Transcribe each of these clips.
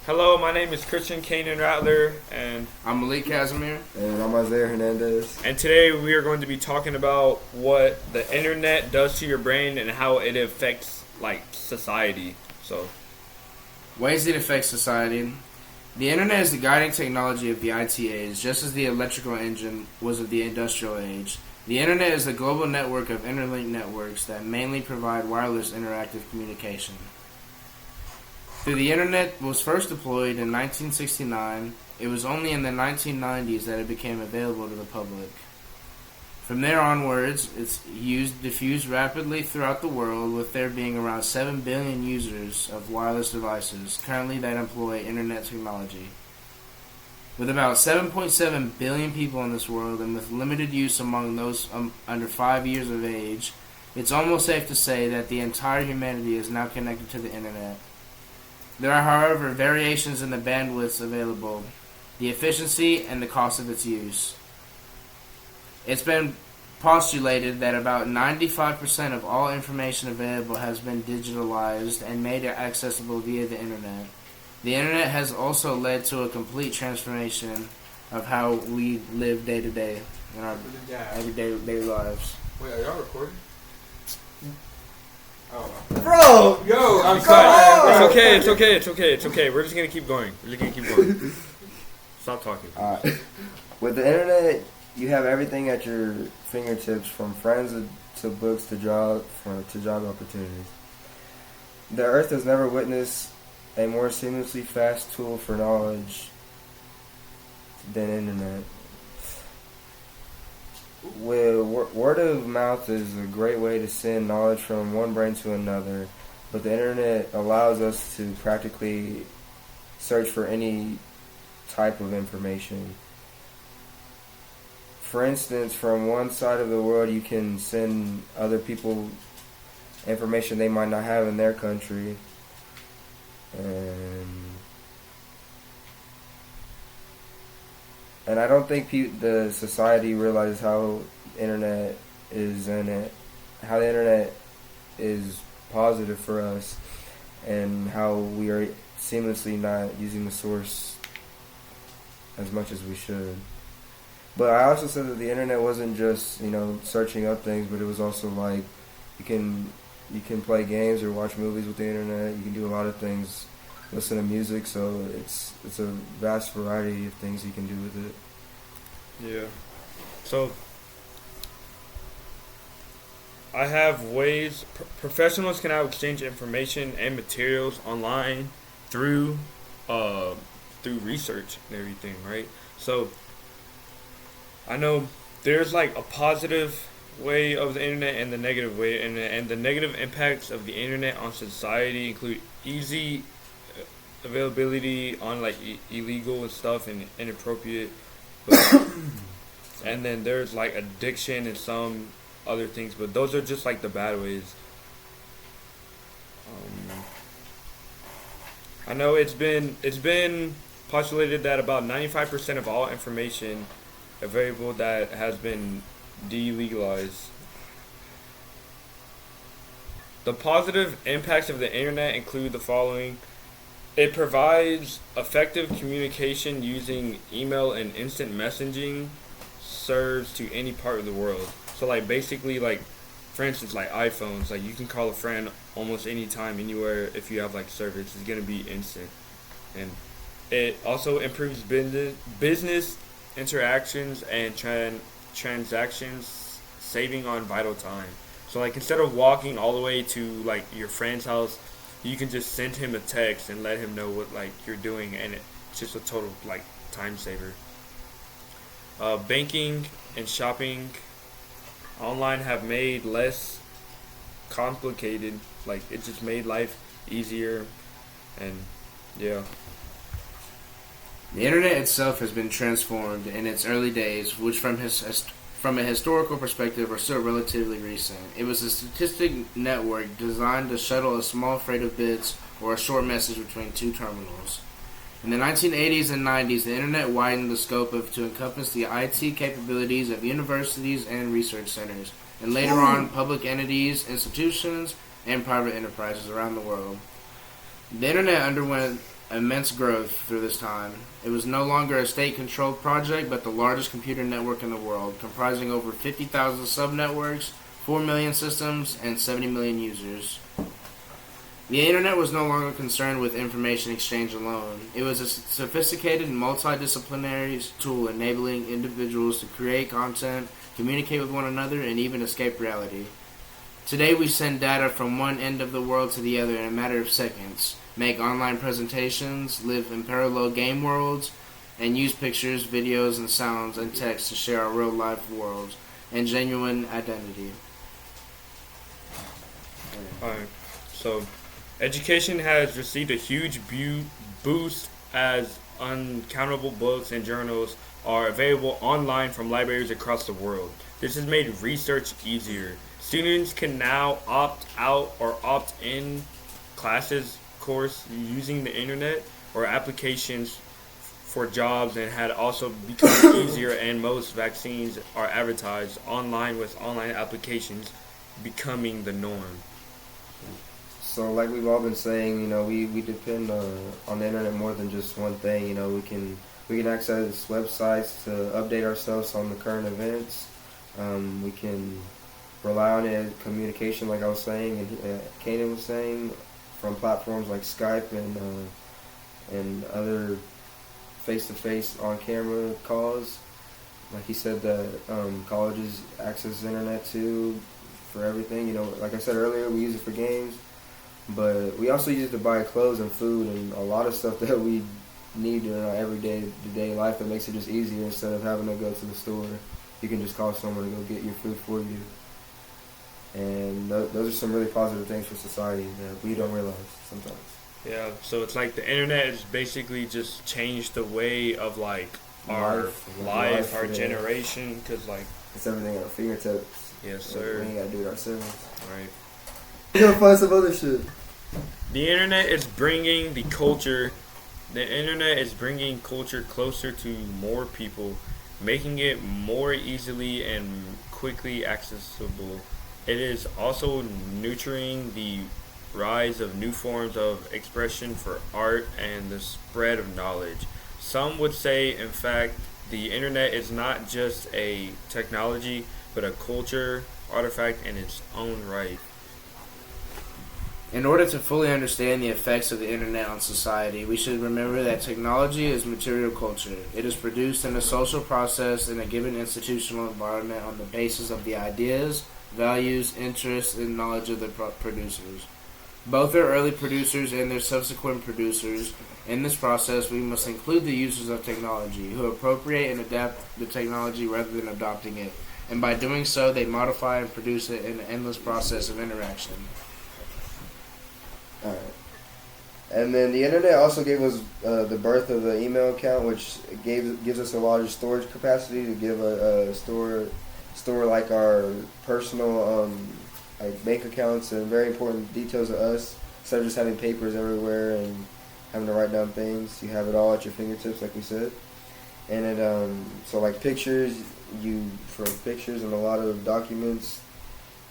Hello, my name is Christian Kanan Rattler, and I'm Malik Casimir. And I'm Isaiah Hernandez. today we are going to be talking about what the internet does to your brain and how it affects society. So, Ways it affects society. The internet is the guiding technology of the IT age, just as the electrical engine was of the industrial age. The internet is a global network of interlinked networks that mainly provide wireless interactive communication. The internet was first deployed in 1969. It was only in the 1990s that it became available to the public. From there onwards, it's diffused rapidly throughout the world, with there being around 7 billion users of wireless devices currently that employ internet technology. With about 7.7 billion people in this world, and with limited use among those under 5 years of age, it's almost safe to say that the entire humanity is now connected to the internet. There are, however, variations in the bandwidths available, the efficiency, and the cost of its use. It's been postulated that about 95% of all information available has been digitalized and made accessible via the internet. The internet has also led to a complete transformation of how we live day to day in our everyday lives. Wait, are y'all recording? Oh. Bro! Yo, I'm sorry. It's okay. We're just gonna keep going. Stop talking. Alright. With the internet, you have everything at your fingertips, from friends to books to job opportunities. The earth has never witnessed a more seamlessly fast tool for knowledge than internet. Word of mouth is a great way to send knowledge from one brain to another, but the internet allows us to practically search for any type of information. For instance, from one side of the world, you can send other people information they might not have in their country. And I don't think the society realizes how the internet is positive for us, and how we are seamlessly not using the source as much as we should. But I also said that the internet wasn't just, searching up things, but it was also like you can play games or watch movies with the internet. You can do a lot of things, listen to music, so it's a vast variety of things you can do with it. Yeah. So, I have ways professionals can now exchange information and materials online through research and everything, right? So, I know there's a positive way of the internet and the negative way, and the negative impacts of the internet on society include easy availability on illegal and stuff and inappropriate, and then there's addiction and some other things, but those are just the bad ways. I know it's been postulated that about 95% of all information available that has been delegalized. The positive impacts of the internet include the following. It provides effective communication using email and instant messaging serves to any part of the world. So basically for instance iPhones, you can call a friend almost anytime, anywhere. If you have service, it's going to be instant. And it also improves business interactions and transactions, saving on vital time. So instead of walking all the way to your friend's house, you can just send him a text and let him know what you're doing, and it's just a total time saver. Banking and shopping online have made less complicated. It just made life easier, and yeah. The internet itself has been transformed in its early days, which from a historical perspective are still relatively recent. It was a statistic network designed to shuttle a small freight of bits or a short message between two terminals. In the 1980s and 90s, the internet widened the scope to encompass the IT capabilities of universities and research centers, and later on public entities, institutions, and private enterprises around the world. The internet underwent immense growth through this time. It was no longer a state-controlled project, but the largest computer network in the world, comprising over 50,000 subnetworks, 4 million systems, and 70 million users. The internet was no longer concerned with information exchange alone. It was a sophisticated multidisciplinary tool enabling individuals to create content, communicate with one another, and even escape reality. Today we send data from one end of the world to the other in a matter of seconds, make online presentations, live in parallel game worlds, and use pictures, videos, and sounds and text to share our real-life worlds and genuine identity. Alright, so education has received a huge boost as uncountable books and journals are available online from libraries across the world. This has made research easier. Students can now opt out or opt in classes course using the internet or applications for jobs, and had also become easier, and most vaccines are advertised online with online applications becoming the norm. So like we've all been saying, you know, we depend on the internet more than just one thing. You know, we can access websites to update ourselves on the current events. We can rely on it as communication, like I was saying, and Kanan was saying, from platforms like Skype and other face-to-face on-camera calls. Like he said, that colleges access the internet too for everything. You know, like I said earlier, we use it for games, but we also use it to buy clothes and food and a lot of stuff that we need in our everyday life that makes it just easier. Instead of having to go to the store, you can just call someone to go get your food for you. And those are some really positive things for society that we don't realize sometimes. Yeah, so it's like the internet has basically just changed the way of like our life, our generation, because like it's everything at our fingertips. Yes, sir. We ain't gotta do it ourselves. Right. We gotta find some other shit. The internet is bringing the culture. The internet is bringing culture closer to more people, making it more easily and quickly accessible. It is also nurturing the rise of new forms of expression for art and the spread of knowledge. Some would say, in fact, the internet is not just a technology, but a culture artifact in its own right. In order to fully understand the effects of the internet on society, we should remember that technology is material culture. It is produced in a social process in a given institutional environment on the basis of the ideas, values, interests, and knowledge of the producers. Both are early producers and their subsequent producers. In this process, we must include the users of technology, who appropriate and adapt the technology rather than adopting it. And by doing so, they modify and produce it in an endless process of interaction. Alright. And then the internet also gave us the birth of the email account, which gives us a larger storage capacity to give a store like our personal like bank accounts and very important details of us, instead of just having papers everywhere and having to write down things. You have it all at your fingertips, like we said. And then so like pictures, for pictures and a lot of documents,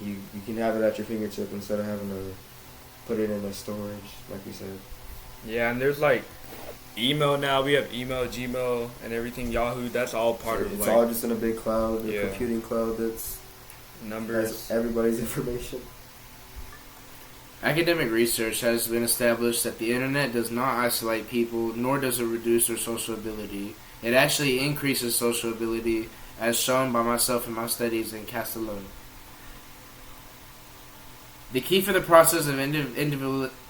you can have it at your fingertip instead of having to put it in a storage, like we said. Yeah, and there's like email now. We have email, Gmail, and everything. Yahoo. That's all part of. It's like, all just in a big cloud, a yeah, computing cloud that's numbers. has everybody's information. Academic research has been established that the internet does not isolate people, nor does it reduce their social ability. It actually increases social ability, as shown by myself in my studies in Castellón. The key for the process of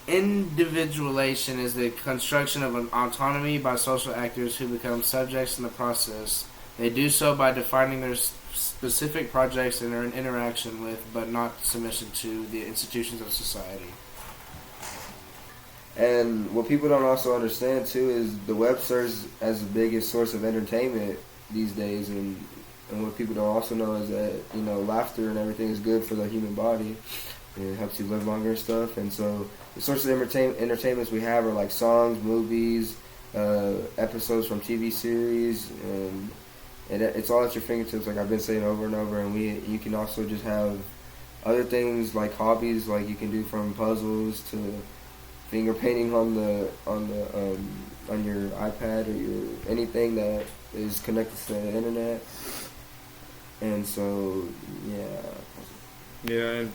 individualization is the construction of an autonomy by social actors who become subjects in the process. They do so by defining their specific projects and their interaction with, but not submission to, the institutions of society. And what people don't also understand too is the web serves as the biggest source of entertainment these days, and what people don't also know is that, you know, laughter and everything is good for the human body. It helps you live longer and stuff. And so the sources of entertainments we have are like songs, movies, episodes from TV series, and it's all at your fingertips, like I've been saying over and over. And you can also just have other things like hobbies, like you can do from puzzles to finger painting on on your iPad or your anything that is connected to the internet. And so, yeah. Yeah, and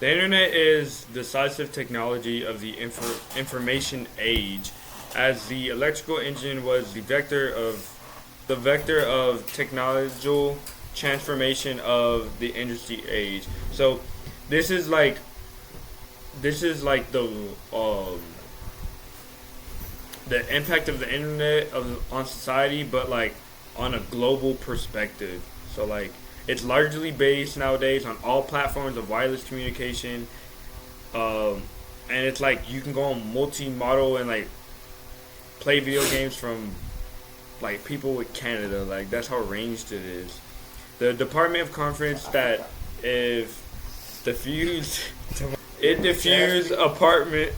the internet is decisive technology of the information age, as the electrical engine was the vector of technological transformation of the industry age. So this is like the impact of the internet on society, but like on a global perspective. So like it's largely based nowadays on all platforms of wireless communication, and it's like you can go on multi-model and like play video games from like people with Canada. Like that's how ranged it is. The Department of Conference that if diffused it diffused apartment